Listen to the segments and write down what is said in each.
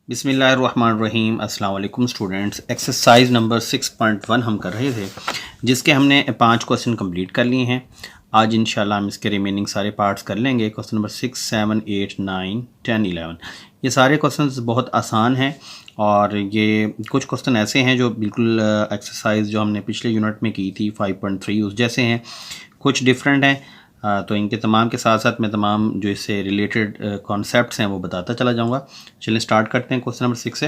बिस्मिल्लाहिर्रहमानिर्रहीम। अस्सलाम वालेकुम स्टूडेंट्स। एक्सरसाइज नंबर 6.1 हम कर रहे थे, जिसके हमने 5 क्वेश्चन कंप्लीट कर लिए हैं। आज इंशाल्लाह हम इसके रिमेनिंग सारे पार्ट्स कर लेंगे। क्वेश्चन नंबर 6, 7, 8, 9, 10, 11 ये सारे क्वेश्चंस बहुत आसान हैं और ये कुछ क्वेश्चन ऐसे हैं जो बिल्कुल एक्सरसाइज जो हमने पिछले यूनिट में की थी 5.3 उस जैसे हैं, कुछ डिफरेंट हैं। तो इनके तमाम के साथ साथ मैं तमाम जो इससे रिलेटेड कॉन्सेप्ट्स हैं वो बताता चला जाऊँगा। चलिए स्टार्ट करते हैं। क्वेश्चन नंबर 6 से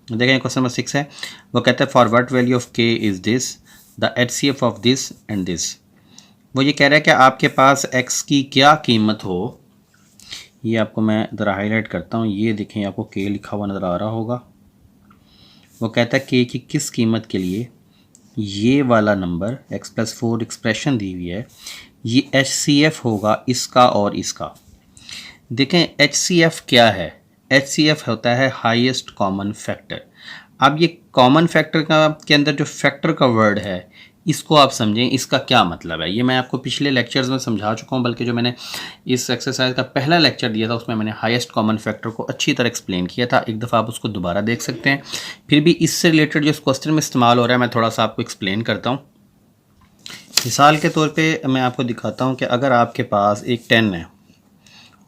देखें। क्वेश्चन नंबर 6 है, वो कहता है फॉर व्हाट वैल्यू ऑफ के is this the HCF of this and this. वो ये कह रहा है कि आपके पास x की क्या कीमत हो। ये आपको मैं ज़रा हाईलाइट करता हूँ। ये देखें, आपको k लिखा हुआ नज़र आ रहा होगा। वो कहता है k की किस कीमत के लिए ये वाला नंबर x+4 एक्सप्रेशन दी हुई है, ये HCF होगा इसका और इसका। देखें HCF क्या है। HCF होता है हाईएस्ट कॉमन फैक्टर। अब ये कॉमन फैक्टर का के अंदर जो फैक्टर का वर्ड है इसको आप समझें, इसका क्या मतलब है। ये मैं आपको पिछले लेक्चर्स में समझा चुका हूँ, बल्कि जो मैंने इस एक्सरसाइज का पहला लेक्चर दिया था उसमें मैंने हाईएस्ट कॉमन फैक्टर को अच्छी तरह एक्सप्लेन किया था। एक दफ़ा आप उसको दोबारा देख सकते हैं। फिर भी इससे रिलेटेड जो इस क्वेश्चन में इस्तेमाल हो रहा है मैं थोड़ा सा आपको एक्सप्लेन करता हूँ। मिसाल के तौर पे मैं आपको दिखाता हूँ कि अगर आपके पास एक 10 है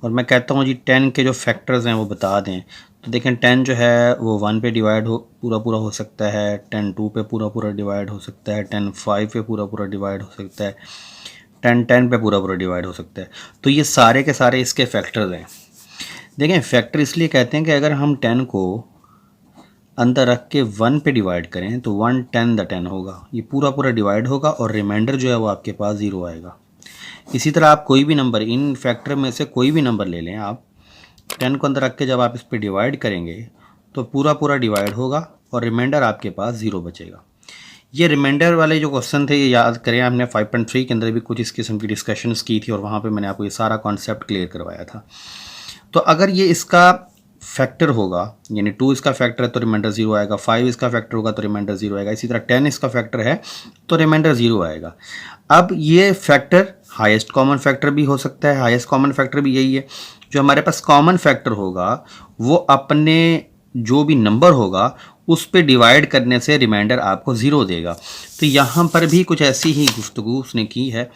और मैं कहता हूँ जी 10 के जो फैक्टर्स हैं वो बता दें, तो देखें 10 जो है वो 1 पे डिवाइड पूरा हो सकता है, 10 2 पे पूरा डिवाइड हो सकता है, 10 5 पे पूरा डिवाइड हो सकता है, 10 10 पे पूरा डिवाइड हो सकता है। तो ये सारे के सारे इसके फैक्टर्स हैं। देखें फैक्टर इसलिए कहते हैं कि अगर हम 10 को अंदर रख के 1 पे डिवाइड करें तो 1 10 द 10 होगा, ये पूरा डिवाइड होगा और रिमाइंडर जो है वो आपके पास 0 आएगा। इसी तरह आप कोई भी नंबर, इन फैक्टर में से कोई भी नंबर ले लें, आप 10 को अंदर रख के जब आप इस पर डिवाइड करेंगे तो पूरा डिवाइड होगा और रिमाइंडर आपके पास 0 बचेगा। ये रिमाइंडर वाले जो क्वेश्चन थे ये याद करें, हमने 5.3 के अंदर भी कुछ इस किस्म की डिस्कशंस की थी और वहाँ पे मैंने आपको ये सारा कॉन्सेप्ट क्लियर करवाया था। तो अगर ये इसका फैक्टर होगा, यानी 2 इसका फैक्टर है तो रिमाइंडर 0 आएगा, 5 इसका फैक्टर होगा तो रिमाइंडर 0 आएगा, इसी तरह 10 इसका फैक्टर है तो रिमाइंडर 0 आएगा। अब ये फैक्टर हाईएस्ट कॉमन फैक्टर भी हो सकता है। हाईएस्ट कॉमन फैक्टर भी यही है, जो हमारे पास कॉमन फैक्टर होगा वो अपने जो भी नंबर होगा उस पे डिवाइड करने से रिमाइंडर आपको 0 देगा। तो यहाँ पर भी कुछ ऐसी ही गुफ्तगू उसने की है,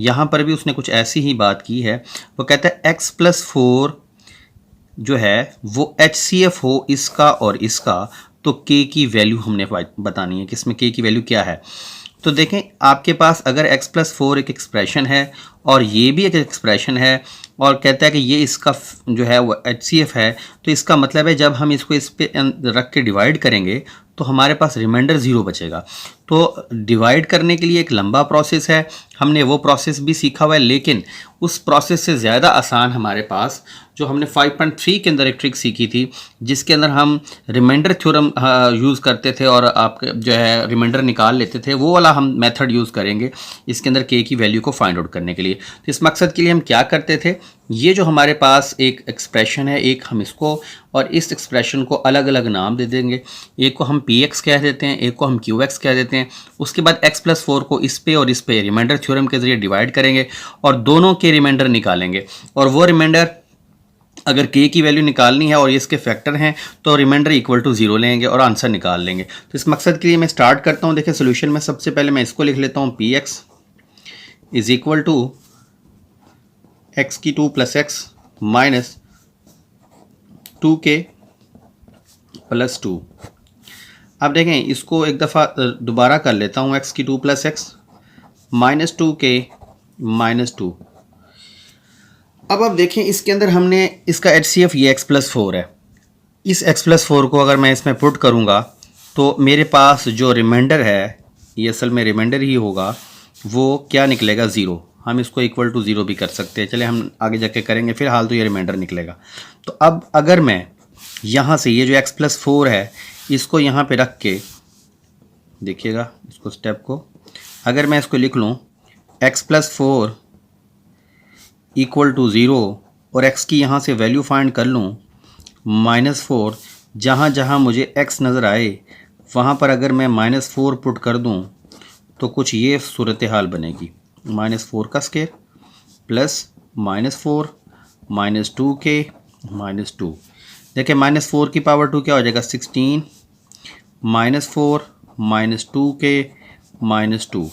यहाँ पर भी उसने कुछ ऐसी ही बात की है। वो कहता है x+4 जो है वो HCF हो इसका और इसका, तो k की वैल्यू हमने बतानी है कि इसमें k की वैल्यू क्या है। तो देखें आपके पास अगर x+4 एक एक्सप्रेशन है और ये भी एक एक्सप्रेशन है और कहता है कि ये इसका जो है वो HCF है, तो इसका मतलब है जब हम इसको इस पे रख के डिवाइड करेंगे तो हमारे पास रिमाइंडर 0 बचेगा। तो डिवाइड करने के लिए एक लंबा प्रोसेस है, हमने वो प्रोसेस भी सीखा हुआ है, लेकिन उस प्रोसेस से ज़्यादा आसान हमारे पास जो हमने 5.3 के अंदर एक ट्रिक सीखी थी जिसके अंदर हम रिमाइंडर थ्योरम यूज़ करते थे और आप जो है रिमाइंडर निकाल लेते थे, वो वाला हम मेथड यूज़ करेंगे इसके अंदर k की वैल्यू को फाइंड आउट करने के लिए। तो इस मकसद के लिए हम क्या करते थे, ये जो हमारे पास एक एक्सप्रेशन है, एक हम इसको और इस एक्सप्रेशन को अलग अलग नाम दे देंगे। एक को हम px कह देते हैं, एक को हम qx कह देते हैं। उसके बाद x+4 को इस पे और इस पे रिमाइंडर थ्योरम के ज़रिए डिवाइड करेंगे और दोनों के रिमाइंडर निकालेंगे, और वो रिमाइंडर अगर k की वैल्यू निकालनी है और ये इसके फैक्टर हैं तो रिमाइंडर इक्वल टू 0 लेंगे और आंसर निकाल लेंगे। तो इस मकसद के लिए मैं स्टार्ट करता हूँ। देखिए सोल्यूशन में सबसे पहले मैं इसको लिख लेता हूँ, px is equal to x² + x minus 2k + 2। अब देखें इसको एक दफ़ा दोबारा कर लेता हूँ, x² + x माइनस 2k - 2। अब आप देखें इसके अंदर हमने इसका HCF ये x+4 है। इस x+4 को अगर मैं इसमें पुट करूँगा तो मेरे पास जो रिमाइंडर है, ये असल में रिमाइंडर ही होगा, वो क्या निकलेगा 0। हम इसको इक्वल टू 0 भी कर सकते हैं, चले हम आगे जाके करेंगे, फ़िलहाल तो ये रिमाइंडर निकलेगा। तो अब अगर मैं यहाँ से ये जो x+4 है इसको यहाँ पे रख के, देखिएगा इसको स्टेप को, अगर मैं इसको लिख लूँ x+4 इक्वल टू 0 और x की यहाँ से वैल्यू फाइंड कर लूँ -4, जहाँ जहाँ मुझे x नज़र आए वहाँ पर अगर मैं -4 पुट कर दूँ तो कुछ ये सूरत हाल बनेगी, -4 का स्क्वायर प्लस -4 -2k -2। देखिए -4 की पावर 2 क्या हो जाएगा 16, -4 -2k -2।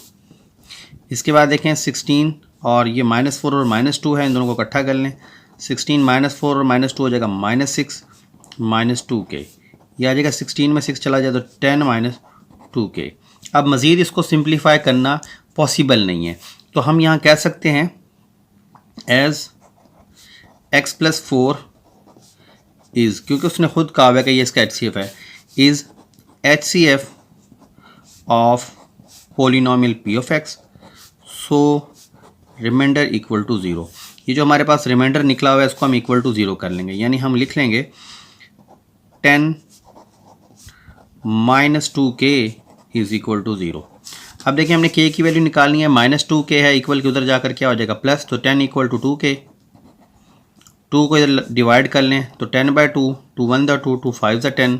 इसके बाद देखें 16 और ये -4 और -2 है, इन दोनों को इकट्ठा कर लें। 16 -4 और -2 हो जाएगा -6 -2k। ये आ जाएगा 16 में 6 चला जाए तो 10 -2k। अब मज़ीद इसको सिंप्लीफाई करना पॉसिबल नहीं है, तो हम यहाँ कह सकते हैं एज x+4 इज़, क्योंकि उसने खुद कहा हुआ है कि ये इसका HCF है, is HCF of polynomial p of x, so remainder equal to 0। ये जो हमारे पास रिमाइंडर निकला हुआ है इसको हम इक्वल टू 0 कर लेंगे, यानी हम लिख लेंगे 10 -2k इज़ इक्वल टू 0। अब देखिए हमने k की वैल्यू निकालनी है, -2k है, इक्वल के उधर जाकर क्या हो जाएगा प्लस, तो 10 इक्वल टू 2k। 2 को इधर डिवाइड कर लें तो 10/2, 2 1 2, 2 5 10,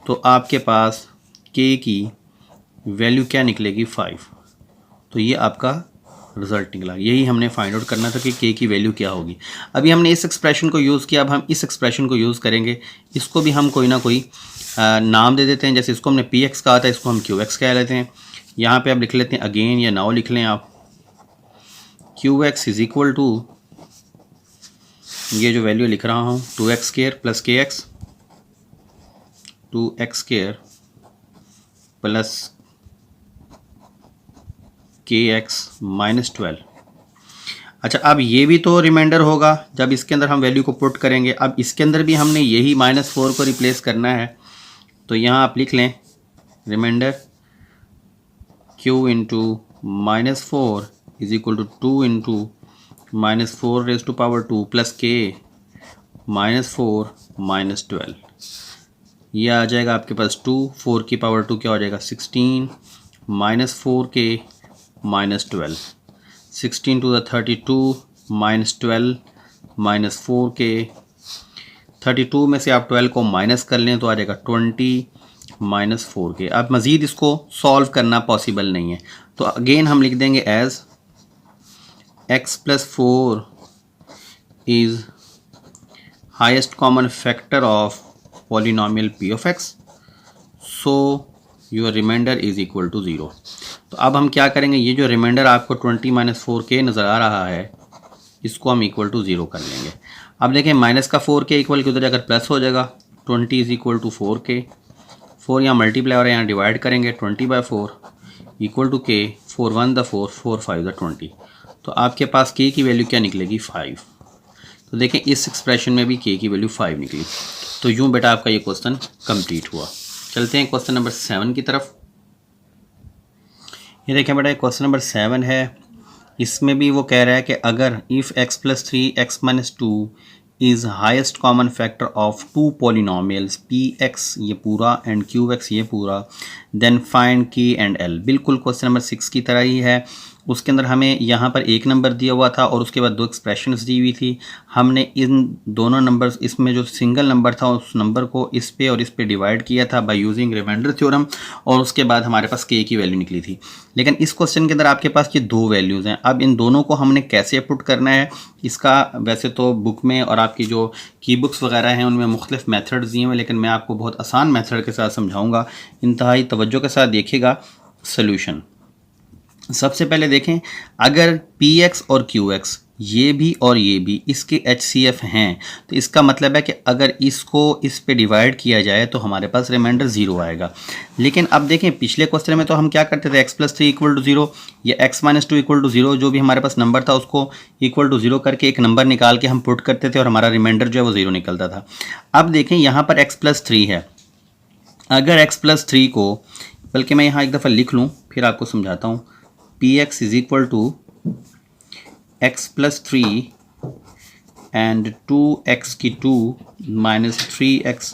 तो आपके पास k की वैल्यू क्या निकलेगी 5। तो ये आपका रिजल्ट निकला। यही हमने फाइंड आउट करना था कि k की वैल्यू क्या होगी। अभी हमने इस एक्सप्रेशन को यूज़ किया, अब हम इस एक्सप्रेशन को यूज़ करेंगे। इसको भी हम कोई ना कोई नाम दे देते हैं, जैसे इसको हमने px कहा था, इसको हम qx कह लेते हैं। यहाँ पे आप लिख लेते हैं अगेन या नाउ लिख लें आप, qx इज़ इक्वल टू, ये जो वैल्यू लिख रहा हूँ 2x² plus kx, 2x² plus kx -12। अच्छा, अब ये भी तो रिमाइंडर होगा जब इसके अंदर हम वैल्यू को पुट करेंगे। अब इसके अंदर भी हमने यही -4 को रिप्लेस करना है, तो यहाँ आप लिख लें remainder q into -4 is equal to 2 into -4 plus k -4 -12। ये आ जाएगा आपके पास 2, 4 की पावर 2 क्या हो जाएगा 16 -4k -12, 16 to the 32 -12 -4k, 32 में से आप 12 को माइनस कर लें तो आ जाएगा 20 -4k। अब मज़ीद इसको सॉल्व करना पॉसिबल नहीं है, तो अगेन हम लिख देंगे as x+4 is highest common factor of polynomial p of x, so your remainder is equal to 0। तो अब हम क्या करेंगे, ये जो रिमाइंडर आपको 20 -4k नज़र आ रहा है, इसको हम इक्वल टू 0 कर लेंगे। अब देखें माइनस का 4k इक्वल के उधर जाकर प्लस हो जाएगा, 20 इज़ इक्वल टू 4k। 4 यहाँ मल्टीप्लाई और यहाँ डिवाइड करेंगे, 20/4 इक्वल टू k, 4 1 4, 4 5 20। तो आपके पास k की वैल्यू क्या निकलेगी 5। तो देखें इस एक्सप्रेशन में भी k की वैल्यू 5 निकली। तो यूँ बेटा आपका ये क्वेश्चन कंप्लीट हुआ। चलते हैं क्वेश्चन नंबर 7 की तरफ। ये देखें बेटा क्वेश्चन नंबर 7 है, इसमें भी वो कह रहा है कि अगर if x+3 x - 2 is highest common factor of two polynomials px ये पूरा एंड qx ये पूरा, then find k and l। बिल्कुल क्वेश्चन नंबर 6 की तरह ही है। उसके अंदर हमें यहाँ पर एक नंबर दिया हुआ था और उसके बाद दो एक्सप्रेशंस दी हुई थी। हमने इन दोनों नंबर्स, इसमें जो सिंगल नंबर था उस नंबर को इस पे और इस पे डिवाइड किया था बाय यूजिंग रिमाइंडर थ्योरम, और उसके बाद हमारे पास k की वैल्यू निकली थी। लेकिन इस क्वेश्चन के अंदर आपके पास ये दो वैल्यूज़ हैं। अब इन दोनों को हमने कैसे पुट करना है, इसका वैसे तो बुक में और आपकी जो की बुक्स वगैरह हैं उनमें मुख्तलिफ मेथड्स दिए हुए, लेकिन मैं आपको बहुत आसान मेथड के साथ समझाऊँगा। इंतहाई तवज्जो के साथ देखिएगा सॉल्यूशन। सबसे पहले देखें, अगर px और qx ये भी और ये भी इसके HCF हैं, तो इसका मतलब है कि अगर इसको इस पे डिवाइड किया जाए तो हमारे पास रिमाइंडर 0 आएगा। लेकिन अब देखें पिछले क्वेश्चन में तो हम क्या करते थे, x+3 इक्वल टू 0 या x - 2 इक्वल टू 0, जो भी हमारे पास नंबर था उसको इक्वल टू 0 करके एक नंबर निकाल के हम पुट करते थे और हमारा रिमाइंडर जो है वो 0 निकलता था। अब देखें यहाँ पर x+3 है, अगर x+3 को, बल्कि मैं यहाँ एक दफ़ा लिख लूँ फिर आपको समझाता हूँ, px is equal to x+3 and 2x की 2 माइनस 3x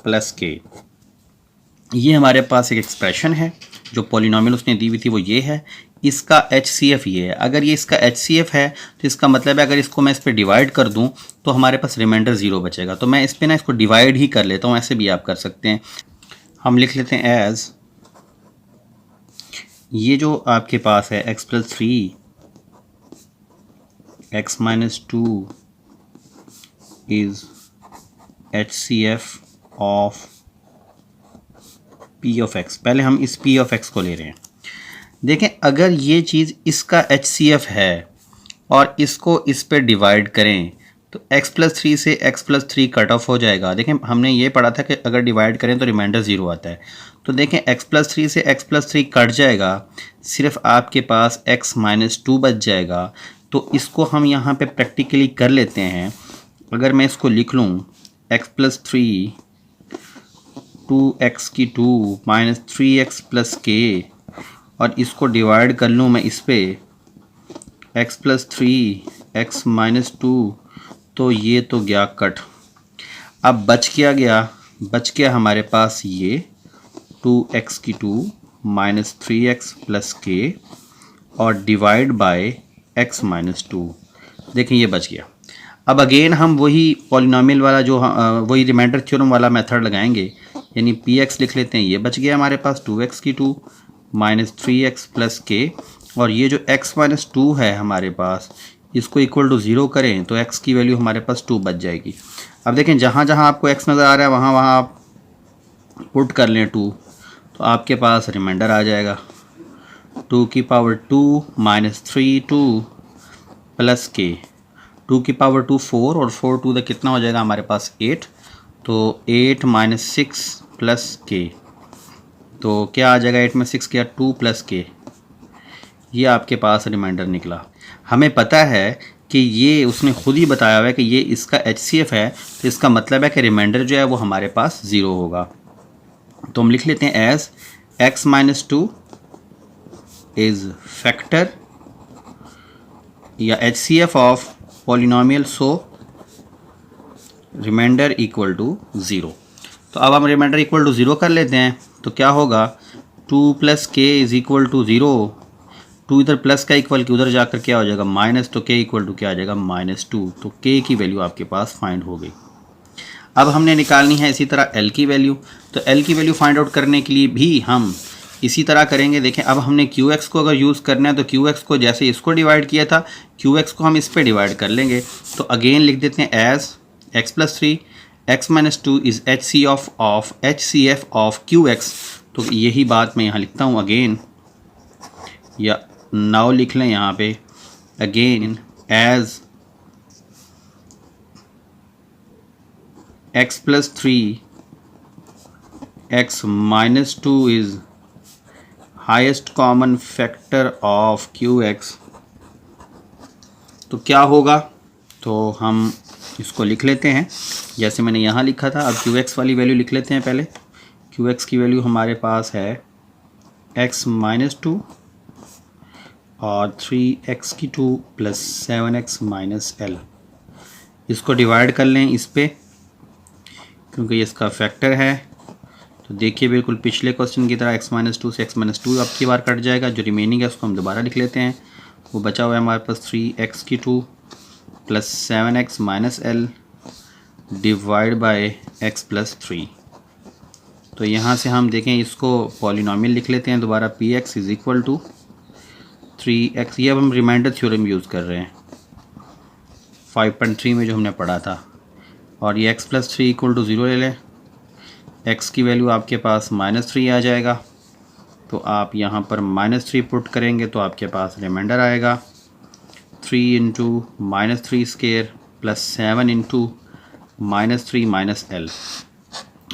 प्लस k। ये हमारे पास एक एक्सप्रेशन है, जो पॉलिनोमियल उसने दी हुई थी वो ये है, इसका HCF ये है। अगर ये इसका HCF है तो इसका मतलब है अगर इसको मैं इस पर डिवाइड कर दूं तो हमारे पास रिमाइंडर 0 बचेगा। तो मैं इस पर ना इसको डिवाइड ही कर लेता हूँ, ऐसे भी आप कर सकते हैं। हम लिख लेते हैं एज, ये जो आपके पास है x+3 x - 2 is HCF of P of x। पहले हम इस P ऑफ x को ले रहे हैं। देखें अगर ये चीज़ इसका HCF है और इसको इस पे डिवाइड करें तो x+3 से x+3 कट ऑफ हो जाएगा। देखें हमने ये पढ़ा था कि अगर डिवाइड करें तो रिमाइंडर 0 आता है। तो देखें x+3 से x+3 कट जाएगा, सिर्फ आपके पास x-2 बच जाएगा। तो इसको हम यहाँ पे प्रैक्टिकली कर लेते हैं। अगर मैं इसको लिख लूँ x+3 2x की 2 माइनस 3x प्लस k और इसको डिवाइड कर लूँ मैं इस पे x+3 x माइनस 2, तो ये तो गया कट। अब बच गया हमारे पास ये 2x की 2 माइनस 3x प्लस k और डिवाइड बाय x माइनस 2। देखें ये बच गया। अब अगेन हम वही पॉलिनोमियल वाला जो वही रिमाइंडर थ्योरम वाला मेथड लगाएंगे, यानी px लिख लेते हैं। ये बच गया हमारे पास 2x की 2 माइनस 3x प्लस k और ये जो x माइनस 2 है हमारे पास, इसको इक्वल टू 0 करें तो x की वैल्यू हमारे पास 2 बच जाएगी। अब देखें जहाँ जहाँ आपको x नज़र आ रहा है वहाँ वहाँ आप पुट कर लें 2, तो आपके पास रिमाइंडर आ जाएगा 2 की पावर 2 माइनस 3 2 प्लस k। 2 की पावर 2 4 और 4 2 कितना हो जाएगा हमारे पास 8, तो 8 माइनस 6 प्लस k, तो क्या आ जाएगा 8 में 6 किया 2 प्लस k। ये आपके पास रिमाइंडर निकला। हमें पता है कि ये उसने खुद ही बताया हुआ है कि ये इसका HCF है, तो इसका मतलब है कि रिमाइंडर जो है वो हमारे पास 0 होगा। तो हम लिख लेते हैं as x minus 2 is factor या HCF of polynomial, so remainder equal to 0। तो अब हम रिमाइंडर इक्वल टू 0 कर लेते हैं, तो क्या होगा 2 plus k is equal to 0। 2 इधर प्लस का इक्वल की उधर जाकर क्या हो जाएगा माइनस, तो k इक्वल टू क्या आ जाएगा -2। तो k की वैल्यू आपके पास फाइंड हो गई। अब हमने निकालनी है इसी तरह l की वैल्यू। तो l की वैल्यू फाइंड आउट करने के लिए भी हम इसी तरह करेंगे। देखें अब हमने qx को अगर यूज़ करना है तो qx को जैसे इसको डिवाइड किया था qx को हम इस पर डिवाइड कर लेंगे। तो अगेन लिख देते हैं as x+3 x minus 2 is HCF of qx। तो यही बात मैं यहाँ लिखता हूँ अगेन, या नाउ लिख लें यहाँ पे again as x+3 x minus 2 is highest common factor of qx। तो क्या होगा, तो हम इसको लिख लेते हैं जैसे मैंने यहाँ लिखा था। अब qx वाली वैल्यू लिख लेते हैं। पहले qx की वैल्यू हमारे पास है x माइनस 2 और 3x की 2 प्लस 7x माइनस l। इसको डिवाइड कर लें इस पे क्योंकि ये इसका फैक्टर है। तो देखिए बिल्कुल पिछले क्वेश्चन की तरह x माइनस 2 से x माइनस 2 अब की बार कट जाएगा। जो रिमेनिंग है उसको हम दोबारा लिख लेते हैं। वो बचा हुआ है हमारे पास 3x की 2 plus 7x minus l divide by x plus 3। तो यहाँ से हम देखें इसको पॉलिनोमियल लिख लेते हैं दोबारा। px is equal to 3x। ये अब हम रिमाइंडर थ्योरम यूज़ कर रहे हैं 5.3 में जो हमने पढ़ा था। और ये x+3 इक्वल टू 0 ले लें। x की वैल्यू आपके पास -3 आ जाएगा, तो आप यहाँ पर -3 पुट करेंगे तो आपके पास रिमाइंडर आएगा 3 into -3 square plus 7 into -3 minus l।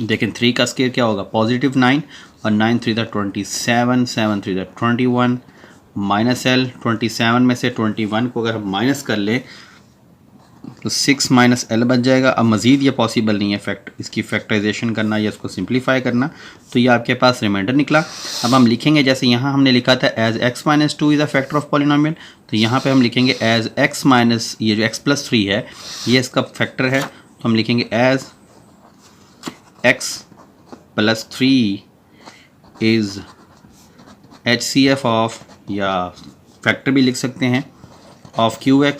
देखें 3 का स्केयर क्या होगा +9 और 9 3 27 7 3 21 माइनस l। 27 में से 21 को अगर हम माइनस कर ले तो 6 माइनस l बच जाएगा। अब मज़ीद ये पॉसिबल नहीं है इसकी फैक्टराइजेशन करना या इसको सिंप्लीफाई करना, तो ये आपके पास रिमाइंडर निकला। अब हम लिखेंगे जैसे यहाँ हमने लिखा था as x minus 2 is a factor of polynomial, तो यहाँ पे हम लिखेंगे एज x माइनस ये जो x+3 है ये इसका फैक्टर है, तो हम लिखेंगे as x+3 is HCF of, या फैक्टर भी लिख सकते हैं, of qx,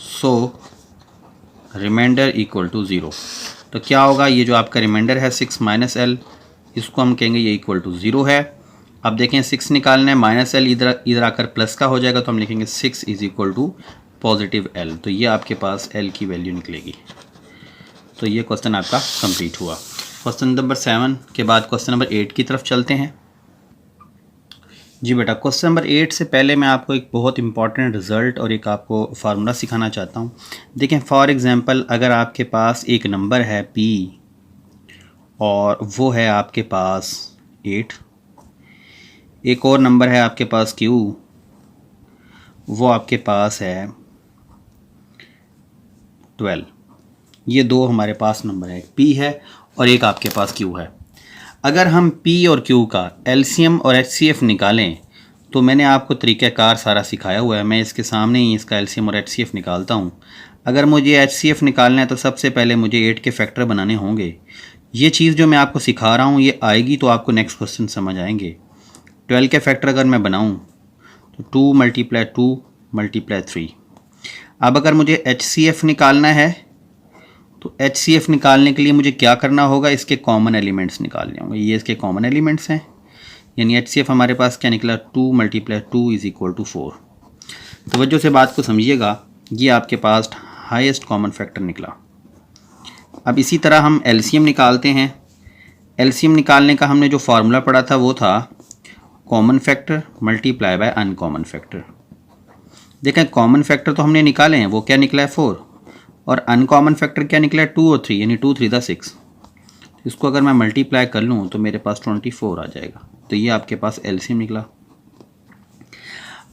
so remainder equal to 0। तो क्या होगा, ये जो आपका रिमाइंडर है 6 माइनस l, इसको हम कहेंगे ये इक्वल टू 0 है। अब देखें 6 निकालना है, माइनस l इधर आकर प्लस का हो जाएगा, तो हम लिखेंगे 6 is equal to positive l। तो ये आपके पास l की वैल्यू निकलेगी। तो तो ये क्वेश्चन आपका कंप्लीट हुआ। क्वेश्चन नंबर 7 के बाद क्वेश्चन नंबर 8 की तरफ चलते हैं। जी बेटा, क्वेश्चन नंबर 8 से पहले मैं आपको एक बहुत इंपॉर्टेंट रिज़ल्ट और एक आपको फार्मूला सिखाना चाहता हूँ। देखें, फॉर एग्ज़ाम्पल अगर आपके पास एक नंबर है P और वो है आपके पास 8, एक और नंबर है आपके पास Q, वो आपके पास है 12। ये दो हमारे पास नंबर है, एक P है और एक आपके पास Q है। अगर हम P और Q का LCM और HCF निकालें तो मैंने आपको तरीक़ाकार सारा सिखाया हुआ है। मैं इसके सामने ही इसका LCM और HCF निकालता हूँ। अगर मुझे HCF निकालना है तो सबसे पहले मुझे 8 के फैक्टर बनाने होंगे। ये चीज़ जो मैं आपको सिखा रहा हूँ ये आएगी तो आपको नेक्स्ट क्वेश्चन समझ आएंगे। 12 के फैक्टर अगर मैं बनाऊँ तो 2 × 2 × 3। अब अगर मुझे HCF निकालना है तो HCF निकालने के लिए मुझे क्या करना होगा, इसके कॉमन एलिमेंट्स निकालने होंगे। ये इसके कॉमन एलिमेंट्स हैं, यानी HCF हमारे पास क्या निकला, 2 × 2 = 4। तवज्जो से बात को समझिएगा, ये आपके पास हाईएस्ट कॉमन फैक्टर निकला। अब इसी तरह हम LCM निकालते हैं। LCM निकालने का हमने जो फार्मूला पढ़ा था वो था common factor multiply by uncommon factor. देखें, कॉमन फैक्टर तो हमने निकाले हैं, वो क्या निकला है 4, और अनकॉमन फैक्टर क्या निकला है 2 और 3, यानी 2 × 3 = 6। इसको अगर मैं मल्टीप्लाई कर लूँ तो मेरे पास 24 आ जाएगा। तो ये आपके पास LCM निकला।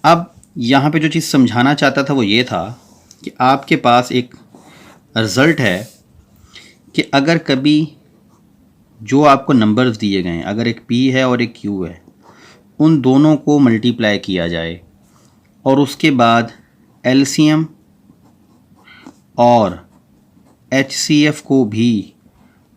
अब यहाँ पे जो चीज़ समझाना चाहता था वो ये था कि आपके पास एक रिज़ल्ट है कि अगर कभी जो आपको नंबर्स दिए गए हैं, अगर एक P है और एक Q है, उन दोनों को मल्टीप्लाई किया जाए और उसके बाद LCM और HCF को भी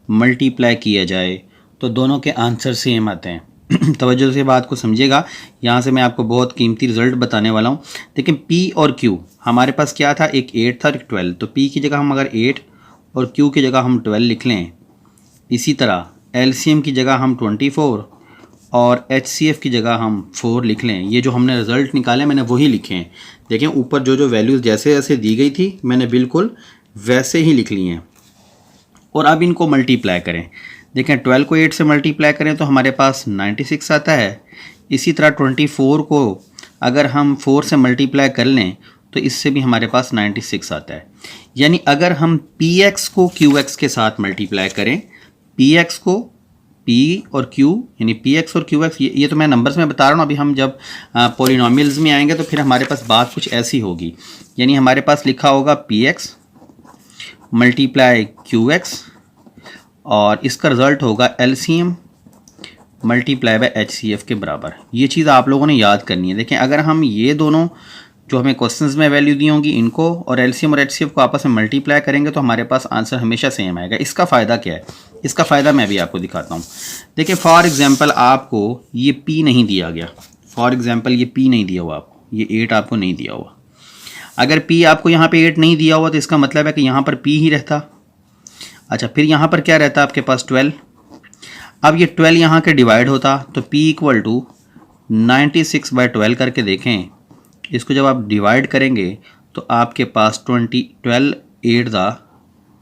मल्टीप्लाई किया जाए तो दोनों के आंसर सेम आते हैं। तवज्जो से बात को समझिएगा, यहाँ से मैं आपको बहुत कीमती रिज़ल्ट बताने वाला हूँ। देखिए, P और Q हमारे पास क्या था, एक 8 था और एक 12। तो P की जगह हम अगर 8 और Q की जगह हम 12 लिख लें, इसी तरह LCM की जगह हम 24 और HCF की जगह हम 4 लिख लें। ये जो हमने रिज़ल्ट निकाले मैंने वही लिखे हैं। देखें, ऊपर जो जो वैल्यूज़ जैसे जैसे दी गई थी मैंने बिल्कुल वैसे ही लिख ली हैं। और अब इनको मल्टीप्लाई करें। देखें, 12 को 8 से मल्टीप्लाई करें तो हमारे पास 96 आता है। इसी तरह 24 को अगर हम 4 से मल्टीप्लाई कर लें तो इससे भी हमारे पास 96 आता है। यानी अगर हम PX को QX के साथ मल्टीप्लाई करें, PX को P और Q यानी PX और QX, ये तो मैं नंबर्स में बता रहा हूँ। अभी हम जब पॉलिनोमियल्स में आएंगे तो फिर हमारे पास बात कुछ ऐसी होगी। यानी हमारे पास लिखा होगा PX मल्टीप्लाई QX और इसका रिज़ल्ट होगा LCM मल्टीप्लाई बाय HCF के बराबर। ये चीज़ आप लोगों ने याद करनी है। देखें, अगर हम ये दोनों जो हमें क्वेश्चंस में वैल्यू दी होंगी इनको और LCM और HCF को आपस में मल्टीप्लाई करेंगे तो हमारे पास आंसर हमेशा सेम आएगा। इसका फ़ायदा क्या है, इसका फ़ायदा मैं भी आपको दिखाता हूँ। देखिए, फॉर एग्जांपल आपको ये P नहीं दिया गया, फॉर एग्जांपल ये P नहीं दिया हुआ आपको, ये 8 आपको नहीं दिया हुआ। अगर P आपको यहाँ पे 8 नहीं दिया हुआ तो इसका मतलब है कि यहाँ पर P ही रहता। अच्छा, फिर यहाँ पर क्या रहता आपके पास 12। अब ये 12 यहाँ के डिवाइड होता तो P = 96/12 करके देखें। इसको जब आप डिवाइड करेंगे तो आपके पास 12 8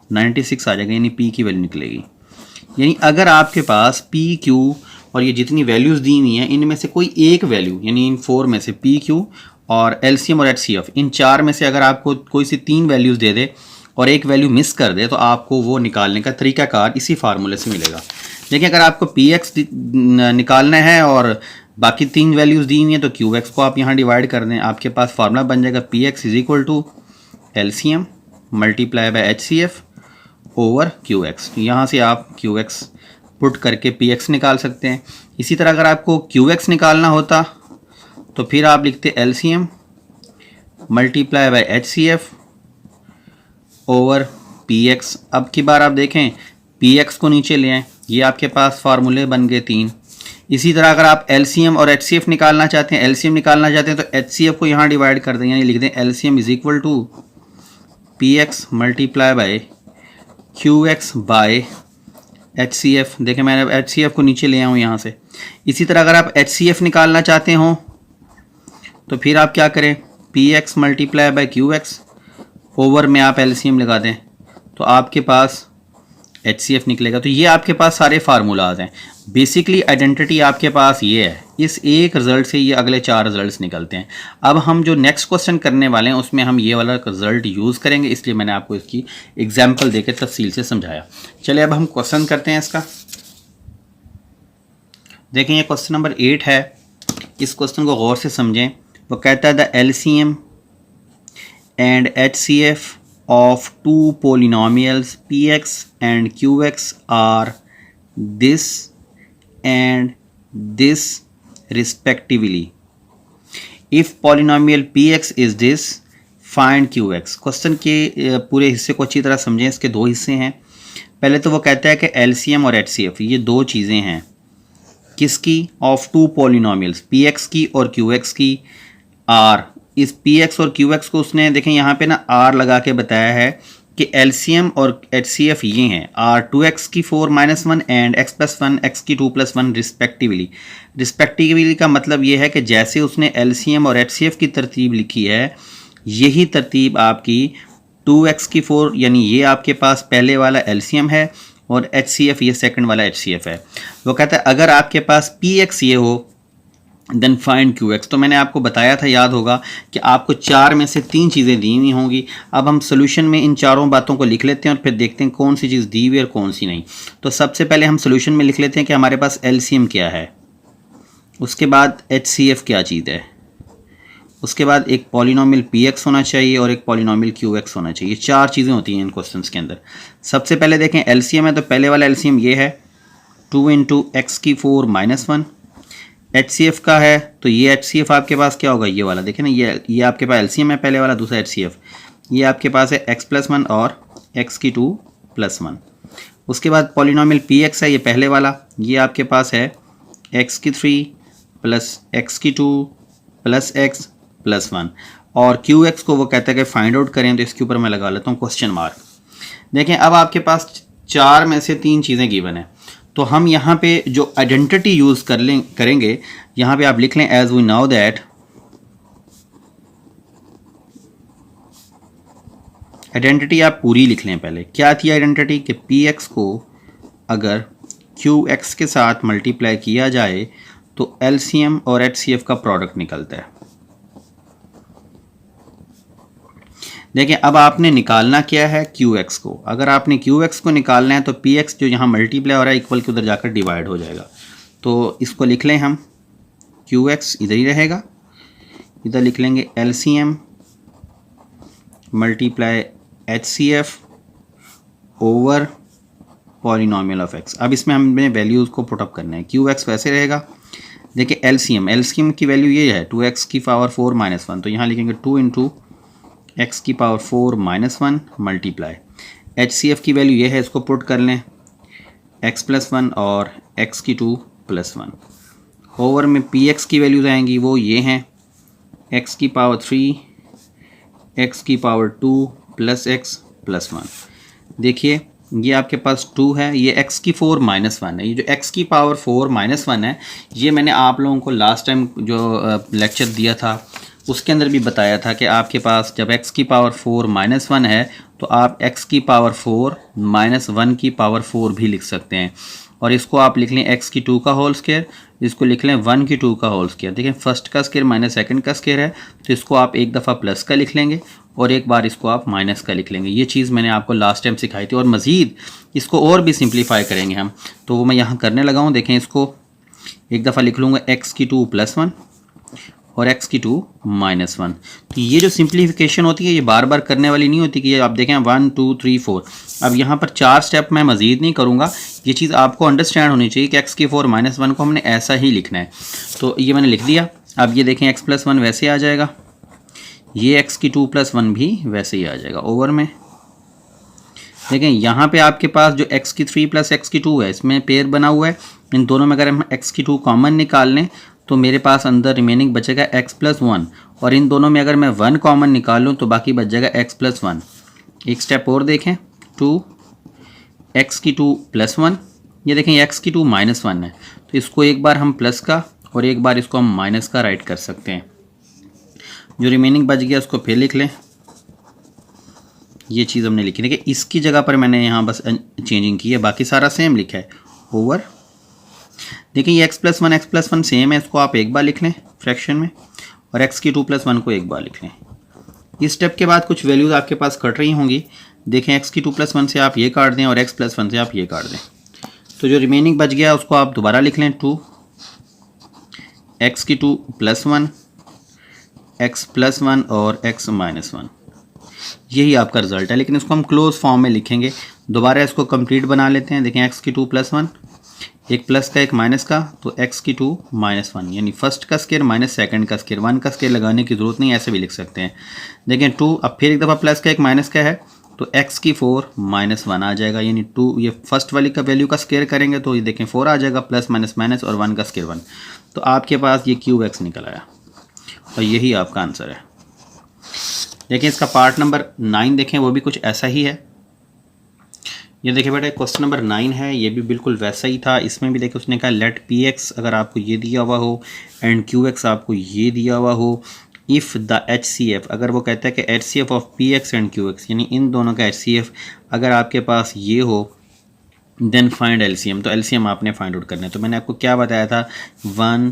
96 आ जाएगा, यानी P की वैल्यू निकलेगी। यानी अगर आपके पास P Q और ये जितनी वैल्यूज़ दी हुई हैं इनमें से कोई एक वैल्यू, यानी इन 4 में से P Q और LCM और HCF, इन 4 में से अगर आपको कोई सी 3 वैल्यूज़ दे दे और एक वैल्यू मिस कर दे तो आपको वो निकालने का तरीक़ाकार इसी फार्मूले से मिलेगा। देखिए, अगर आपको PX निकालना है और बाकी 3 वैल्यूज़ दी हुई हैं तो QX को आप यहाँ डिवाइड कर दें, आपके पास फार्मूला बन जाएगा PX = LCM multiply by HCF over QX। तो यहाँ से आप QX पुट करके PX निकाल सकते हैं। इसी तरह अगर आपको QX निकालना होता तो फिर आप लिखते LCM multiply by HCF over PX। अब की बार आप देखें PX को नीचे ले आएँ, ये आपके पास फार्मूले बन गए 3। इसी तरह अगर आप LCM और HCF निकालना चाहते हैं, LCM निकालना चाहते हैं तो HCF को यहाँ डिवाइड कर दें, यानी लिख दें LCM = PX multiply by QX by HCF। देखें, मैंने HCF को नीचे ले आया हूँ यहाँ से। इसी तरह अगर आप HCF निकालना चाहते हो तो फिर आप क्या करें, PX multiply by QX over में आप LCM लगा दें तो आपके पास HCF निकलेगा। तो ये आपके पास सारे फार्मूलाज हैं। बेसिकली आइडेंटिटी आपके पास ये है, इस एक रिजल्ट से ये अगले 4 रिजल्ट्स निकलते हैं। अब हम जो नेक्स्ट क्वेश्चन करने वाले हैं उसमें हम ये वाला रिजल्ट यूज़ करेंगे, इसलिए मैंने आपको इसकी एग्जाम्पल देकर तफसील से समझाया। चलिए अब हम क्वेश्चन करते हैं इसका। देखें ये क्वेश्चन नंबर 8 है, इस क्वेश्चन को गौर से समझें। वो कहता है the LCM and HCF of two polynomials px and qx are this and this respectively. If polynomial px is this, find qx. Question के पूरे हिस्से को अच्छी तरह समझें। इसके दो हिस्से हैं। पहले तो वो कहता है कि LCM और HCF ये दो चीज़ें हैं किसकी, ऑफ टू पॉलिनोमियल्स, px की और qx की, आर। इस px और qx को उसने देखें यहाँ पे ना r लगा के बताया है कि LCM और HCF ये हैं r 2x की 4 - 1 एंड x + 1 x की 2 + 1 रिस्पेक्टिवली। रिस्पेक्टिवली का मतलब ये है कि जैसे उसने LCM और HCF की तरतीब लिखी है यही तरतीब आपकी 2x की 4 यानी ये आपके पास पहले वाला LCM है और HCF ये सेकंड वाला HCF है। वो कहता है अगर आपके पास px ये हो देन फाइंड qx। तो मैंने आपको बताया था, याद होगा, कि आपको 4 में से 3 चीज़ें दी हुई होंगी। अब हम सोल्यूशन में इन चारों बातों को लिख लेते हैं और फिर देखते हैं कौन सी चीज़ दी हुई और कौन सी नहीं। तो सबसे पहले हम सोल्यूशन में लिख लेते हैं कि हमारे पास LCM क्या है, उसके बाद HCF क्या चीज़ है, उसके बाद एक पॉलिनोमियल px होना चाहिए और एक पॉलिनोमियल qx होना चाहिए। 4 चीज़ें होती हैं इन क्वेश्चंस के अंदर। सबसे पहले देखें LCM है, तो पहले वाला LCM ये है 2 × x की 4 - 1। HCF का है तो ये HCF आपके पास क्या होगा, ये वाला देखें ना, ये आपके पास LCM है पहले वाला, दूसरा HCF ये आपके पास है x + 1 और x की 2 + 1। उसके बाद पॉलिनोमियल px है, ये पहले वाला, ये आपके पास है x की 3 + x की 2 + x + 1। और qx को वो कहता है कि फाइंड आउट करें, तो इसके ऊपर मैं लगा लेता हूँ क्वेश्चन मार्क। देखें अब आपके पास 4 में से 3 चीज़ें गिवन है, तो हम यहाँ पे जो आइडेंटिटी यूज़ करेंगे, यहाँ पे आप लिख लें as we now that identity आप पूरी लिख लें। पहले क्या थी आइडेंटिटी कि px को अगर qx के साथ मल्टीप्लाई किया जाए तो LCM और HCF का प्रोडक्ट निकलता है। देखिए अब आपने निकालना क्या है qx को। अगर आपने qx को निकालना है तो px जो यहाँ मल्टीप्लाई हो रहा है इक्वल के उधर जाकर डिवाइड हो जाएगा। तो इसको लिख लें हम, qx इधर ही रहेगा, इधर लिख लेंगे LCM multiply HCF over polynomial of x। अब इसमें हमने वैल्यूज़ को पुटअप करना है। qx वैसे रहेगा, देखिए LCM की वैल्यू ये है 2x की पावर 4 - 1, तो यहाँ लिखेंगे 2 × x की पावर 4 - 1 मल्टीप्लाई HCF की वैल्यू ये है, इसको पुट कर लें x + 1 और x की 2 + 1 ओवर में px की वैल्यूज आएंगी, वो ये हैं x की पावर 3 x की पावर 2 + x + 1। देखिए ये आपके पास 2 है, ये x की 4 - 1 है। ये जो x की पावर 4 - 1 है ये मैंने आप लोगों को लास्ट टाइम जो लेक्चर दिया था उसके अंदर भी बताया था कि आपके पास जब x की पावर 4 - 1 है तो आप x की पावर 4 - 1 की पावर 4 भी लिख सकते हैं। और इसको आप लिख लें x की 2 का होल स्क्वायर, इसको लिख लें 1 की 2 का होल स्क्वायर। देखिए फर्स्ट का स्क्वायर माइनस सेकंड का स्क्वायर है, तो इसको आप एक दफ़ा प्लस का लिख लेंगे और एक बार इसको आप माइनस का लिख लेंगे। ये चीज़ मैंने आपको लास्ट टाइम सिखाई थी और मज़ीद इसको और भी सिंप्लीफाई करेंगे हम, तो वो मैं यहाँ करने लगा हूँ। देखें इसको एक दफ़ा लिख लूँगा x की 2 + 1 और x की 2 - 1। तो ये जो सिंप्लीफिकेशन होती है ये बार बार करने वाली नहीं होती कि आप देखें 1 2 3 4। अब यहाँ पर 4 स्टेप मैं मज़ीद नहीं करूँगा, ये चीज़ आपको अंडरस्टैंड होनी चाहिए कि x की 4 - 1 को हमने ऐसा ही लिखना है। तो ये मैंने लिख दिया। अब ये देखें x + 1 वैसे आ जाएगा, ये x की 2 + 1 भी वैसे ही आ जाएगा ओवर में। देखें यहाँ पे आपके पास जो x की 3 + x की 2 है इसमें पेयर बना हुआ है, इन दोनों में अगर हम x की 2 कॉमन निकाल लें तो मेरे पास अंदर रिमेनिंग बचेगा x + 1 और इन दोनों में अगर मैं 1 कॉमन निकाल लूँ तो बाकी बच जाएगा x + 1। एक स्टेप और देखें 2 x की 2 + 1, ये देखें x की 2 - 1 है, तो इसको एक बार हम प्लस का और एक बार इसको हम माइनस का राइट कर सकते हैं। जो रिमेनिंग बच गया उसको फिर लिख लें, ये चीज़ हमने लिखी। देखिए इसकी जगह पर मैंने यहाँ बस चेंजिंग की है, बाकी सारा सेम लिखा है। ओवर देखिए ये x+1 सेम है, इसको आप एक बार लिख लें फ्रैक्शन में, और x⁴ को एक बार लिख लें। इस स्टेप के बाद कुछ वैल्यूज़ आपके पास कट रही होंगी। देखें x⁴ से आप ये काट दें और x+1 से आप ये काट दें, तो जो रिमेनिंग बच गया उसको आप दोबारा लिख लें 2 x⁴ x+1 और x-1, यही आपका रिजल्ट है। लेकिन इसको हम क्लोज फॉर्म में लिखेंगे। दोबारा इसको कंप्लीट बना लेते हैं। देखें x⁴ एक प्लस का एक माइनस का, तो x⁴ यानी फर्स्ट का स्केयर माइनस सेकंड का स्केयर। 1 का स्केयर लगाने की ज़रूरत नहीं, ऐसे भी लिख सकते हैं। देखें 2, अब फिर एक दफ़ा प्लस का एक माइनस का है, तो x⁴ -1 आ जाएगा, यानी 2 ये फर्स्ट वाली का वैल्यू का स्केयर करेंगे तो ये देखें 4 आ जाएगा, प्लस माइनस माइनस और 1 का स्केयर 1, तो आपके पास ये क्यूब निकल आया और यही आपका आंसर है। देखिए इसका पार्ट नंबर 9 देखें, वो भी कुछ ऐसा ही है। ये देखिए बेटा क्वेश्चन नंबर 9 है, ये भी बिल्कुल वैसा ही था। इसमें भी देखिए उसने कहा लेट px अगर आपको ये दिया हुआ हो एंड qx आपको ये दिया हुआ हो, इफ़ द HCF अगर वो कहता है कि HCF of px and qx यानी इन दोनों का HCF अगर आपके पास ये हो, देन फाइंड LCM, तो LCM आपने फाइंड आउट करना है। तो मैंने आपको क्या बताया था, 1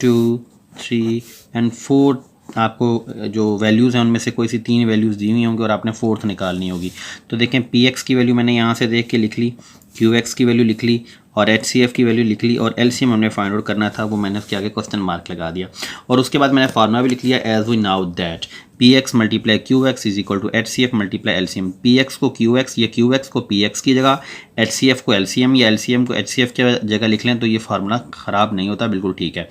2 3 एंड 4 आपको जो वैल्यूज़ हैं उनमें से कोई सी 3 वैल्यूज़ दी हुई होंगी और आपने 4th निकालनी होगी। तो देखें px की वैल्यू मैंने यहाँ से देख के लिख ली, qx की वैल्यू लिख ली और HCF की वैल्यू लिख ली, और LCM हमने फाइंड आउट करना था, वो मैंने उसके आगे क्वेश्चन मार्क लगा दिया। और उसके बाद मैंने फार्मूला भी लिख लिया, as we now that px multiply qx is equal to HCF multiply LCM। px को qx या qx को px की जगह, HCF को LCM या LCM को HCF की जगह लिख लें तो ये फार्मूला ख़राब नहीं होता, बिल्कुल ठीक है।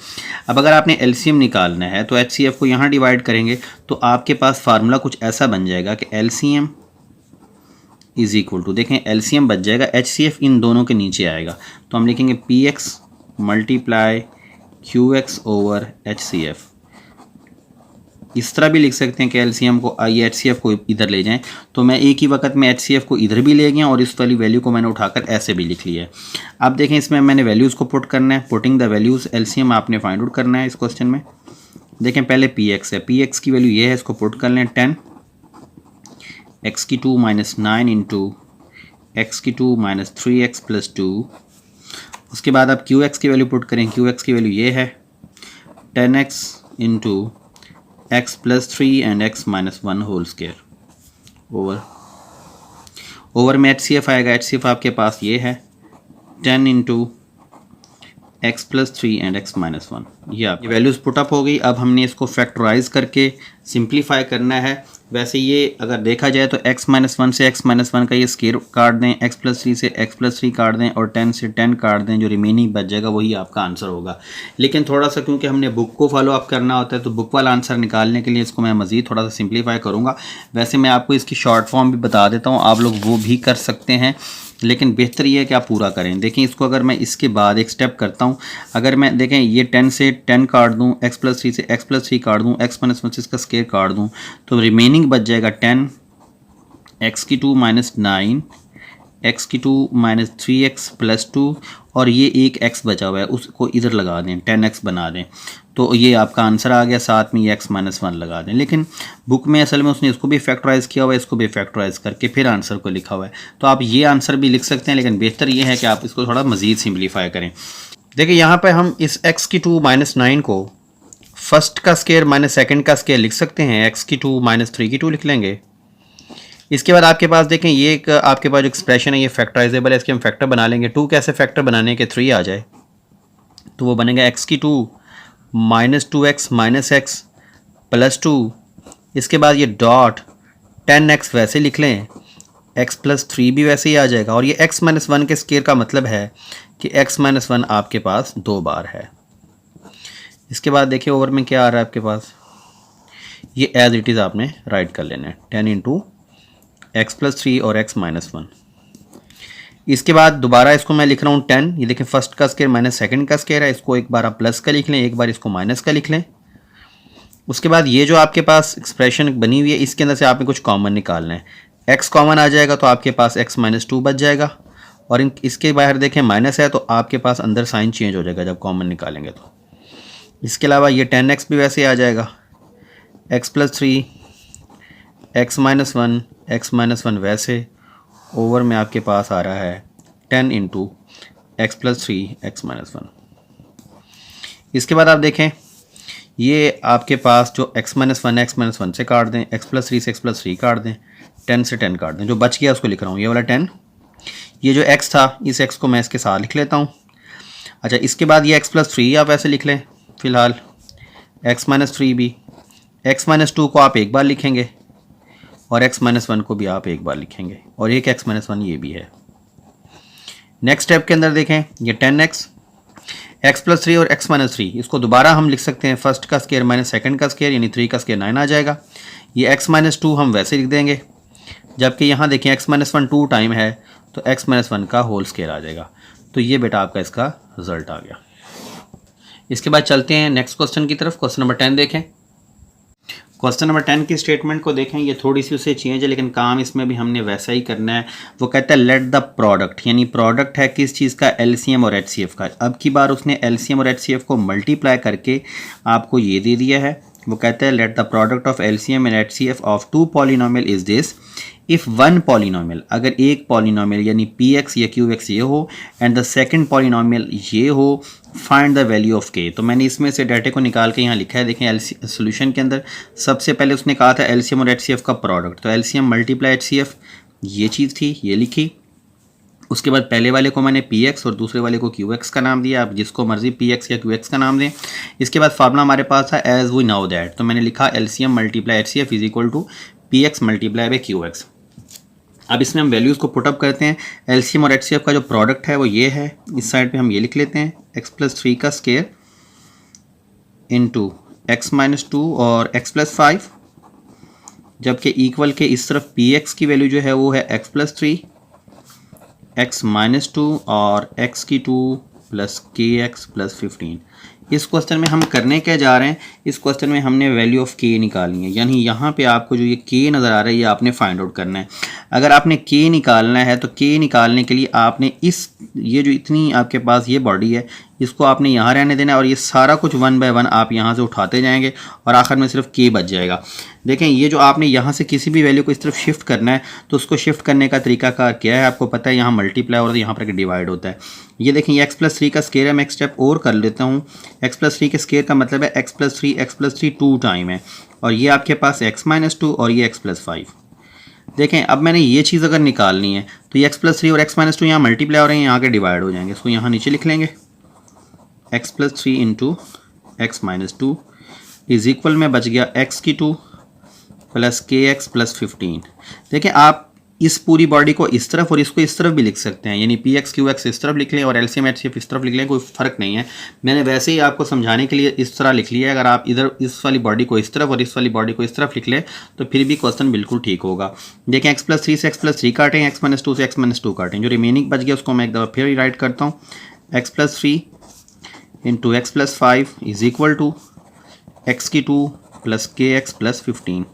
अब अगर आपने LCM निकालना है तो HCF को यहाँ डिवाइड करेंगे तो आपके पास फार्मूला कुछ ऐसा बन जाएगा कि LCM इज इक्वल टू, देखें LCM बच जाएगा, HCF इन दोनों के नीचे आएगा, तो हम लिखेंगे px multiply qx over HCF। इस तरह भी लिख सकते हैं कि LCM को आइए HCF को इधर ले जाएं, तो मैं एक ही वक्त में HCF को इधर भी ले गया और इस वाली वैल्यू को मैंने उठाकर ऐसे भी लिख लिया है। अब देखें इसमें मैंने वैल्यूज़ को पुट करना है, पुटिंग द वैल्यूज़, LCM आपने फाइंड आउट करना है इस क्वेश्चन में। देखें पहले px है, px की वैल्यू ये है, इसको पुट कर लें 10 x⁴ - 9 इंटू x⁴ - 3x + 2। उसके बाद आप qx की वैल्यू पुट करें, qx की वैल्यू ये है 10x into x + 3 and x - 1 whole square over में HCF आएगा, HCF आपके पास ये है 10 इंटू x + 3 एंड x - 1। ये आपकी वैल्यूज़ पुटअप हो गई। अब हमने इसको फैक्टराइज करके सिंप्लीफाई करना है। वैसे ये अगर देखा जाए तो x - 1 से x - 1 का ये स्केयर काट दें, x + 3 से x + 3 काट दें और 10 से 10 काट दें, जो रिमेनिंग बच जाएगा वही आपका आंसर होगा। लेकिन थोड़ा सा क्योंकि हमने बुक को फॉलो अप करना होता है तो बुक वाला आंसर निकालने के लिए इसको मैं मज़ीद थोड़ा सा सिंप्लीफाई करूँगा। वैसे मैं आपको इसकी शॉर्ट फॉर्म भी बता देता हूँ, आप लोग वो भी कर सकते हैं, लेकिन बेहतर ये है कि आप पूरा करें। देखें इसको अगर मैं इसके बाद एक स्टेप करता हूँ, अगर मैं देखें ये 10 से 10 काट दूँ, x + 3 से x + 3 काट दूँ, x - 1 से इसका स्केयर काट दूँ, तो रिमेनिंग बच जाएगा 10 x⁴ - 9 x⁴ - 3x + 2 और ये एक x बचा हुआ है उसको इधर लगा दें, 10x बना दें, तो ये आपका आंसर आ गया। साथ में ये x - 1 लगा दें। लेकिन बुक में असल में उसने इसको भी फैक्टराइज किया हुआ है, इसको भी फैक्टराइज करके फिर आंसर को लिखा हुआ है, तो आप ये आंसर भी लिख सकते हैं, लेकिन बेहतर ये है कि आप इसको थोड़ा मज़ीद सिंप्लीफाई करें। देखिए यहाँ पर हम इस x⁴ - 9 को फर्स्ट का स्केयर माइनस सेकंड का स्केयर लिख सकते हैं, x⁴ - 3 लिख लेंगे। इसके बाद आपके पास देखें ये एक आपके पास जो एक्सप्रेशन है ये फैक्टराइजेबल है, इसके हम फैक्टर बना लेंगे। 2 कैसे फैक्टर बनाने के 3 आ जाए, तो वो बनेगा x⁴ - 2x - x + 2। इसके बाद ये डॉट 10x वैसे लिख लें, x + 3 भी वैसे ही आ जाएगा, और ये x - 1 के स्केयर का मतलब है कि x - 1 आपके पास 2 बार है। इसके बाद देखिए ओवर में क्या आ रहा है आपके पास, ये एज इट इज़ आपने राइट कर लेना है, 10 इंटू x + 3 और x - 1। इसके बाद दोबारा इसको मैं लिख रहा हूँ 10, ये देखें फर्स्ट का स्केयर माइनस सेकंड का स्केयर है, इसको एक बार आप प्लस का लिख लें, एक बार इसको माइनस का लिख लें। उसके बाद ये जो आपके पास एक्सप्रेशन बनी हुई है इसके अंदर से आपने कुछ कॉमन निकालना है, x कॉमन आ जाएगा तो आपके पास x - 2 बच जाएगा, और इसके बाहर देखें माइनस है तो आपके पास अंदर साइन चेंज हो जाएगा जब कॉमन निकालेंगे तो। इसके अलावा ये 10x भी वैसे आ जाएगा, x + 3 x - 1 x minus one वैसे ओवर में आपके पास आ रहा है 10 into X plus three x minus one. इसके बाद आप देखें ये आपके पास जो x माइनस वन से काट दें, x प्लस थ्री से x प्लस थ्री काट दें, 10 से 10 काट दें, जो बच गया उसको लिख रहा हूँ ये वाला 10। ये जो x था इस x को मैं इसके साथ लिख लेता हूँ। अच्छा इसके बाद ये x प्लस थ्री आप ऐसे लिख लें फ़िलहाल, x माइनस थ्री भी, x माइनस टू को आप एक बार लिखेंगे और x माइनस वन को भी आप एक बार लिखेंगे और एक x माइनस वन ये भी है। नेक्स्ट स्टेप के अंदर देखें ये 10x, x प्लस थ्री और x माइनस थ्री, इसको दोबारा हम लिख सकते हैं फर्स्ट का स्केयर माइनस सेकंड का स्केयर, यानी 3 का स्केयर 9 आ जाएगा। ये x माइनस टू हम वैसे लिख देंगे, जबकि यहाँ देखें x माइनस वन 2 टाइम है तो x माइनस वन का होल स्केयर आ जाएगा। तो ये बेटा आपका इसका रिजल्ट आ गया। इसके बाद चलते हैं नेक्स्ट क्वेश्चन की तरफ। क्वेश्चन नंबर 10 देखें। क्वेश्चन नंबर 10 की स्टेटमेंट को देखें, ये थोड़ी सी उससे चेंज है लेकिन काम इसमें भी हमने वैसा ही करना है। वो कहता है लेट द प्रोडक्ट, यानी प्रोडक्ट है किस चीज़ का, एलसीएम और एचसीएफ का। अब की बार उसने एलसीएम और एचसीएफ को मल्टीप्लाई करके आपको ये दे दिया है। वो कहता है let the product of LCM and HCF of 2 polynomial is this if one polynomial, अगर एक पॉलिनोमियल यानी पी एक्स या क्यू एक्स ये हो एंड द सेकंड पॉलिनोमियल ये हो, फाइंड द वैल्यू ऑफ के। तो मैंने इसमें से डाटे को निकाल के यहाँ लिखा है। देखें सोल्यूशन के अंदर सबसे पहले उसने कहा था एलसीएम और एचसीएफ का प्रोडक्ट, तो एलसीएम मल्टीप्लाई एचसीएफ ये चीज़ थी, ये लिखी। उसके बाद पहले वाले को मैंने पी एक्स और दूसरे वाले को क्यू एक्स का नाम दिया, आप जिसको मर्जी पी एक्स या क्यू एक्स का नाम दें। इसके बाद फार्मूला हमारे पास था एज वी नाउ दैट, तो मैंने लिखा LCM multiply HCF is equal to P X multiply by Q X. अब इसमें हम वैल्यूज़ को पुटअप करते हैं। एलसीएम और एचसीएफ का जो प्रोडक्ट है वो ये है, इस साइड पे हम ये लिख लेते हैं एक्स प्लस थ्री का square into x minus two और एक्स प्लस फाइव, जबकि इक्वल के इस तरफ पी एक्स की वैल्यू जो है वो है x plus three x minus two और एक्स की two plus K X plus 15। इस क्वेश्चन में हम करने क्या जा रहे हैं, इस क्वेश्चन में हमने वैल्यू ऑफ के निकालनी है, यानी यहाँ पे आपको जो ये के नज़र आ रहा है ये आपने फाइंड आउट करना है। अगर आपने के निकालना है तो के निकालने के लिए आपने ये जो इतनी आपके पास ये बॉडी है इसको आपने यहाँ रहने देना है और ये सारा कुछ 1 बाय 1 आप यहाँ से उठाते जाएंगे और आखिर में सिर्फ के बच जाएगा। देखें ये जो आपने यहाँ से किसी भी वैल्यू को इस तरफ शिफ्ट करना है तो उसको शिफ्ट करने का तरीका कार क्या है आपको पता है, यहाँ मल्टीप्लाई और यहाँ पर डिवाइड होता है। ये देखें ये एक्स प्लस थ्री का स्केयर है, मैं एक स्टेप और कर लेता हूँ। एक्स प्लस थ्री के स्केयर का मतलब है एक्स प्लस थ्री 2 टाइम है और ये आपके पास एक्स माइनस टू और ये एक्स प्लस फाइव। देखें अब मैंने ये चीज़ अगर निकालनी है तो ये एक्स प्लस थ्री और एक्स माइनस टू यहाँ मल्टीप्लाई हो रहे हैं, यहाँ के डिवाइड हो जाएंगे, इसको यहाँ नीचे लिख लेंगे x plus three into x minus two is equal में बच गया एक्स की two plus K X plus 15। देखें आप इस पूरी बॉडी को इस तरफ और इसको इस तरफ भी लिख सकते हैं, यानी पी एक्स क्यू एक्स इस तरफ लिख लें और एलसीएम एचसीएफ इस तरफ लिख लें, कोई फ़र्क नहीं है। मैंने वैसे ही आपको समझाने के लिए इस तरह लिख लिया है। अगर आप इधर इस वाली बॉडी को इस तरफ और इस वाली बॉडी को इस तरफ लिख लें तो फिर भी क्वेश्चन बिल्कुल ठीक होगा। देखें एक्स प्लस थ्री से एक्स प्लस थ्री काटें, एक्स माइनस टू से एक्स माइनस टू काटें, जो रिमेनिंग बच गया उसको मैं एक दफ़ा फिर राइट करता हूँ। X plus three into X plus five is equal to X की two plus K X plus 15।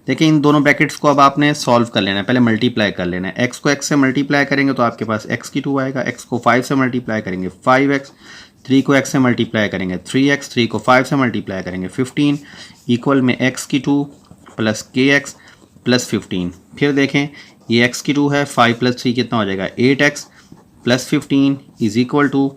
देखिए इन दोनों ब्रैकेट्स को अब आपने सॉल्व कर लेना है, पहले मल्टीप्लाई कर लेना है। x को x से मल्टीप्लाई करेंगे तो आपके पास x की 2 आएगा, x को 5 से मल्टीप्लाई करेंगे 5x, 3 को x से मल्टीप्लाई करेंगे 3x, 3 को 5 से मल्टीप्लाई करेंगे 15 इक्वल में x की 2 प्लस के एक्स प्लस 15। फिर देखें ये x की 2 है, 5 प्लस 3 कितना हो जाएगा 8x plus 15 is equal to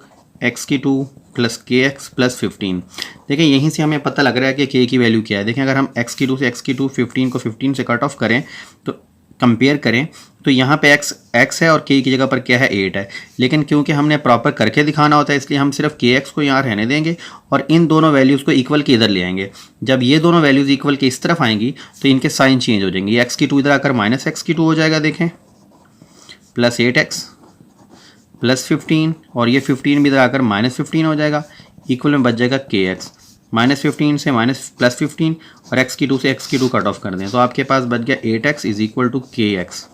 x की 2 प्लस के एक्स प्लस 15। देखिए यहीं से हमें पता लग रहा है कि के की वैल्यू क्या है। देखें अगर हम x की 2 से x की 2 15 को 15 से कट ऑफ करें तो कंपेयर करें तो यहाँ पे x है और k की जगह पर क्या है 8 है, लेकिन क्योंकि हमने प्रॉपर करके दिखाना होता है इसलिए हम सिर्फ के एक्स को यहाँ रहने देंगे और इन दोनों वैल्यूज़ को इक्वल के इधर ले आएंगे। जब ये दोनों वैल्यूज़ इक्वल के इस तरफ आएंगी तो इनके साइन चेंज हो जाएंगे, ये x की 2 इधर आकर माइनस एक्स की 2 हो जाएगा, देखें प्लस 8x प्लस 15 और ये 15 भी इधर आकर माइनस 15 हो जाएगा, इक्वल में बच जाएगा के एक्स। माइनस 15 से माइनस प्लस 15 और x की 2 से x की 2 कट ऑफ कर दें तो आपके पास बच गया 8x इज इक्वल टू के एक्स।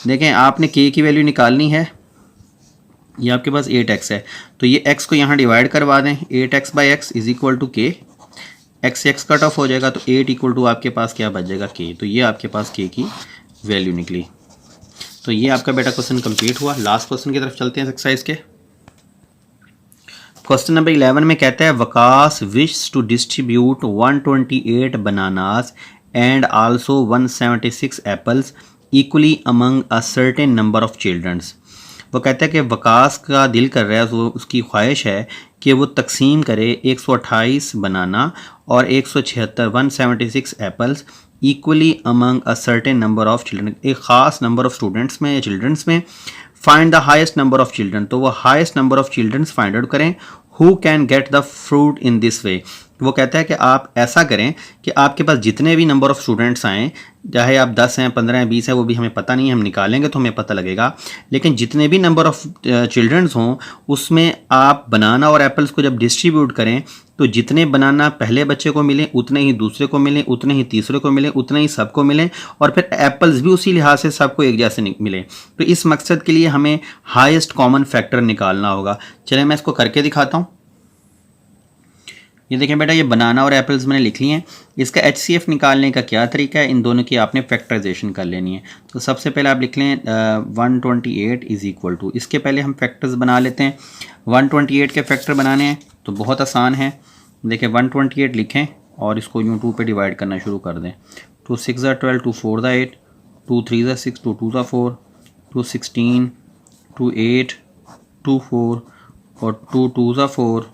देखें आपने k की वैल्यू निकालनी है, ये आपके पास 8x है तो ये x को यहाँ डिवाइड करवा दें, 8x by X is equal to K, x से x कट ऑफ हो जाएगा तो 8 इक्वल टू आपके पास क्या बच जाएगा k। तो ये आपके पास k की वैल्यू निकली। तो ये आपका बेटा क्वेश्चन कंप्लीट हुआ। लास्ट क्वेश्चन की तरफ चलते हैं एक्सरसाइज के। क्वेश्चन नंबर 11 में कहता है Waqas wish to distribute 128 bananas and also 176 apples equally among a certain number of childrens. वो कहता है कि वकास का दिल कर रहा है, वो उसकी ख्वाहिश है कि वो तकसीम करे 128 बनाना और 176 176 apples equally among a certain number of children, एक ख़ास नंबर ऑफ स्टूडेंट्स में या चिल्ड्रंस में। Find the highest number of children, तो वो highest number of childrens find out करें। Who can get the fruit in this way, वो कहता है कि आप ऐसा करें कि आपके पास जितने भी नंबर ऑफ स्टूडेंट्स आएँ, चाहे आप 10 हैं 15 हैं 20 हैं, वो भी हमें पता नहीं है, हम निकालेंगे तो हमें पता लगेगा, लेकिन जितने भी नंबर ऑफ चिल्ड्रंस हों उसमें आप बनाना और एप्पल्स को जब डिस्ट्रीब्यूट करें तो जितने बनाना पहले बच्चे को मिलें उतने ही दूसरे को मिलें, उतने ही तीसरे को मिलें, उतने ही सबको मिलें, और फिर एप्पल्स भी उसी लिहाज से सबको एक जैसे मिले। तो इस मकसद के लिए हमें हाईएस्ट कॉमन फैक्टर निकालना होगा। चलें मैं इसको करके दिखाता हूँ। ये देखें बेटा, ये बनाना और एप्पल्स मैंने लिख लिए हैं। इसका HCF निकालने का क्या तरीका है, इन दोनों की आपने फैक्टराइजेशन कर लेनी है। तो सबसे पहले आप लिख लें 128 इज़ इक्वल टू, इसके पहले हम फैक्टर्स बना लेते हैं। 128 के फैक्टर बनाने हैं तो बहुत आसान है। देखें 128 लिखें और इसको यूँ 2 पे डिवाइड करना शुरू कर दें। 2 6 12, 2 4 8, 2 3 6, 2 2 4, 2 16, 2 8, 2 4 और 2 2 4,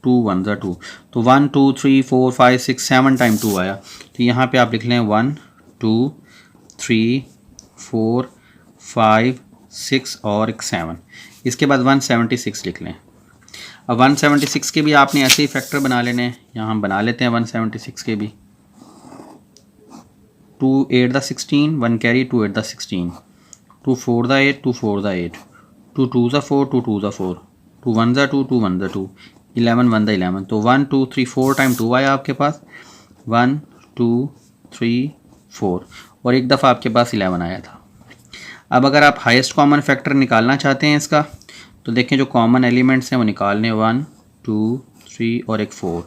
2 1 2। तो 1 2 3 4 5 6 7 टाइम 2 आया। तो यहाँ पे आप लिख लें 1 2 3 4 5 6 और एक 7। इसके बाद 176 लिख लें। अब 176 के भी आपने ऐसे ही फैक्टर बना लेने हैं। यहाँ हम बना लेते हैं 176 के भी। 2 8 the 16, 1 carry 2 8 the 16, 2 4 the 8, 2 4 the 8, 2 2 the 4, 2 2 the 4, 2 1 the 2, 2 1 the 2, 11 1 the 11। तो 1 2 3 4 टाइम 2 आया आपके पास, 1 2 3 4, और एक दफ़ा आपके पास 11 आया था। अब अगर आप हाईएस्ट कॉमन फैक्टर निकालना चाहते हैं इसका, तो देखें जो कॉमन एलिमेंट्स हैं वो निकालने 1 2 3 और एक 4,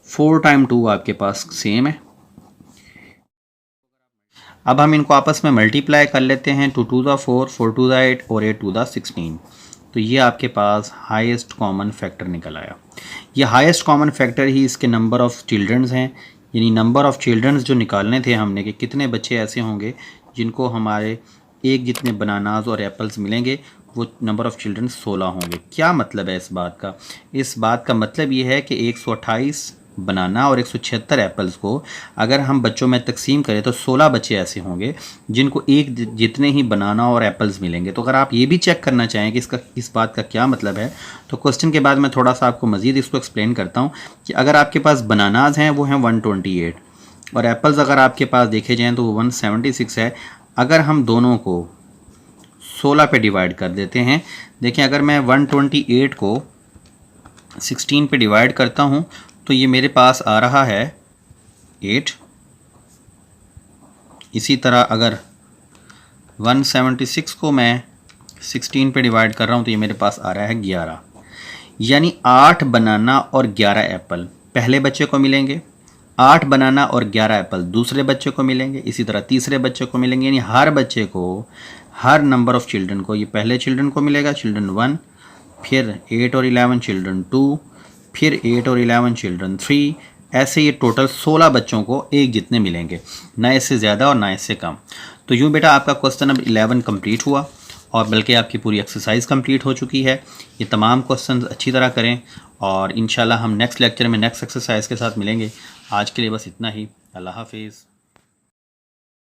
4 टाइम 2 आपके पास सेम है। अब हम इनको आपस में मल्टीप्लाई कर लेते हैं। 2 2 द 4, 4 2 द 8 और 8 2 द 16। तो ये आपके पास हाईएस्ट कॉमन फैक्टर निकल आया। ये हाईएस्ट कॉमन फैक्टर ही इसके नंबर ऑफ़ चिल्ड्रंस हैं, यानी नंबर ऑफ़ चिल्ड्रंस जो निकालने थे हमने कि कितने बच्चे ऐसे होंगे जिनको हमारे एक जितने बनानाज और एप्पल्स मिलेंगे, वो नंबर ऑफ़ चिल्ड्रन 16 होंगे। क्या मतलब है इस बात का? इस बात का मतलब ये है कि 128 बनाना और 176 एप्पल्स को अगर हम बच्चों में तकसीम करें तो 16 बच्चे ऐसे होंगे जिनको एक जितने ही बनाना और एप्पल्स मिलेंगे। तो अगर आप ये भी चेक करना चाहें कि इस बात का क्या मतलब है, तो क्वेश्चन के बाद मैं थोड़ा सा आपको मज़ीद इसको एक्सप्लेन करता हूँ कि अगर आपके पास बनानाज हैं वो हैं 128 और एप्पल्स अगर आपके पास देखे जाएँ तो वो 176 है। अगर हम दोनों को 16 पे डिवाइड कर देते हैं, देखें अगर मैं 128 को 16 पे डिवाइड करता हूँ तो ये मेरे पास आ रहा है 8। इसी तरह अगर 176 को मैं 16 पे डिवाइड कर रहा हूँ तो ये मेरे पास आ रहा है 11। यानी 8 बनाना और 11 एप्पल पहले बच्चे को मिलेंगे, 8 बनाना और 11 एप्पल दूसरे बच्चे को मिलेंगे, इसी तरह तीसरे बच्चे को मिलेंगे। यानी हर बच्चे को, हर नंबर ऑफ़ चिल्ड्रन को, ये पहले चिल्ड्रन को मिलेगा चिल्ड्रन 1, फिर 8 और 11 चिल्ड्रन 2, फिर 8 और 11 चिल्ड्रन 3, ऐसे ये टोटल 16 बच्चों को एक जितने मिलेंगे, ना इससे ज़्यादा और ना इससे कम। तो यूँ बेटा आपका क्वेश्चन नंबर 11 कंप्लीट हुआ और बल्कि आपकी पूरी एक्सरसाइज कंप्लीट हो चुकी है। ये तमाम क्वेश्चंस अच्छी तरह करें और इंशाल्लाह हम नेक्स्ट लेक्चर में नेक्स्ट एक्सरसाइज के साथ मिलेंगे। आज के लिए बस इतना ही। अल्लाह हाफिज़।